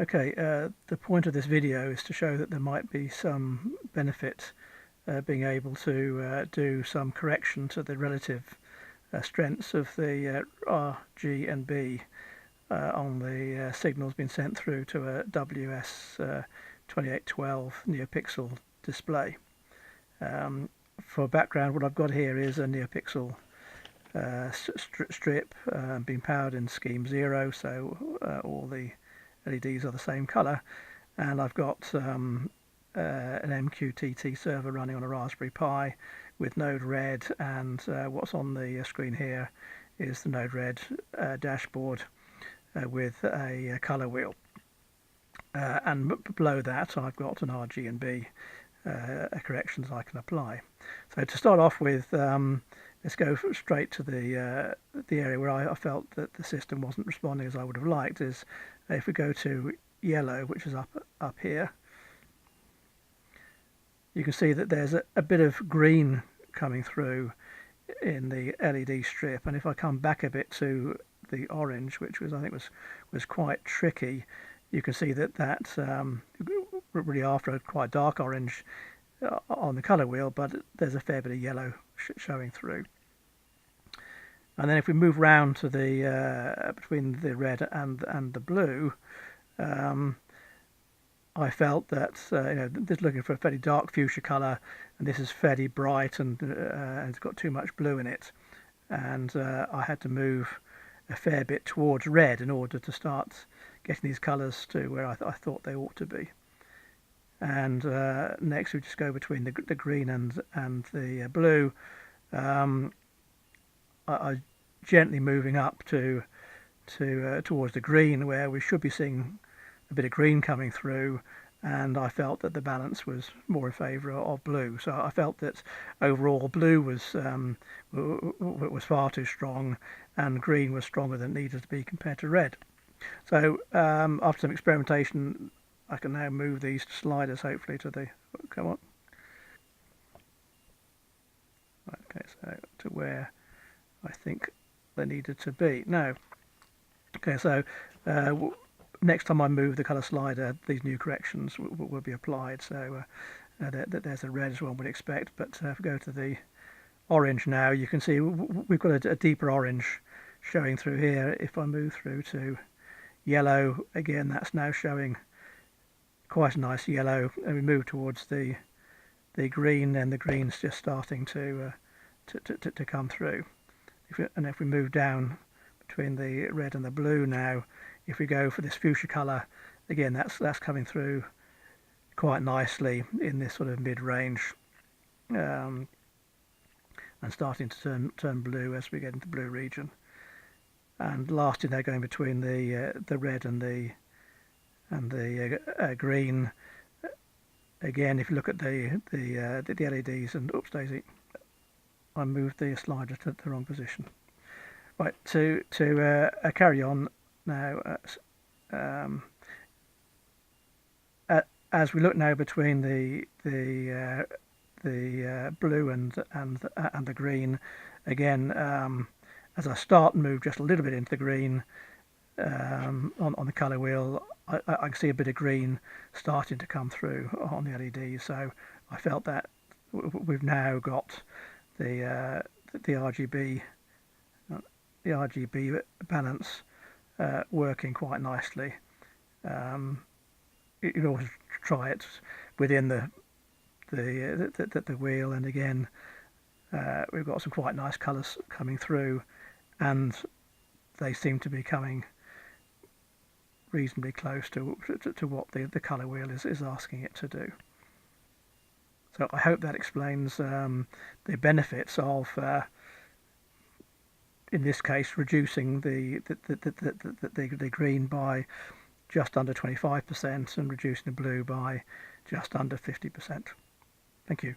Okay, the point of this video is to show that there might be some benefit being able to do some correction to the relative strengths of the R, G and B on the signals being sent through to a WS2812 NeoPixel display. For background, what I've got here is a NeoPixel strip being powered in scheme 0, so all the LEDs are the same colour, and I've got an MQTT server running on a Raspberry Pi with Node Red, and what's on the screen here is the Node Red dashboard with a colour wheel, and below that I've got an RG and B corrections I can apply. So to start off with, let's go straight to the area where I felt that the system wasn't responding as I would have liked. Is if we go to yellow, which is up here, you can see that there's a bit of green coming through in the LED strip, and if I come back a bit to the orange, which was, I think was quite tricky, you can see that really after a quite dark orange on the colour wheel, but there's a fair bit of yellow showing through. And then if we move round to the between the red and the blue, I felt that this is looking for a fairly dark fuchsia colour, and this is fairly bright, and it's got too much blue in it, and I had to move a fair bit towards red in order to start getting these colours to where I thought they ought to be. And next we just go between the green and the blue. I gently moving up to towards the green, where we should be seeing a bit of green coming through, and I felt that the balance was more in favour of blue. So I felt that overall blue was far too strong, and green was stronger than it needed to be compared to red. So after some experimentation, I can now move these sliders hopefully to the, come on. Okay, so to where I think they needed to be. Now, okay, so next time I move the colour slider, these new corrections will be applied. So there's a red as one would expect, but if we go to the orange now, you can see we've got a deeper orange showing through here. If I move through to yellow, again, that's now showing quite a nice yellow, and we move towards the green, and the green's just starting to come through. If we move down between the red and the blue now, if we go for this fuchsia colour, again that's coming through quite nicely in this sort of mid-range, and starting to turn blue as we get into the blue region. And lastly, now going between the red and the green. Again, if you look at the LEDs, and oops daisy, I moved the slider to the wrong position. Right, to carry on now. As we look now between the blue and the green, again, as I start and move just a little bit into the green on the colour wheel, I can see a bit of green starting to come through on the LED. So I felt that we've now got the RGB balance working quite nicely. You can always try it within the wheel, and again we've got some quite nice colours coming through, and they seem to be coming reasonably close to what the colour wheel is asking it to do. So I hope that explains the benefits of, in this case, reducing the green by just under 25% and reducing the blue by just under 50%. Thank you.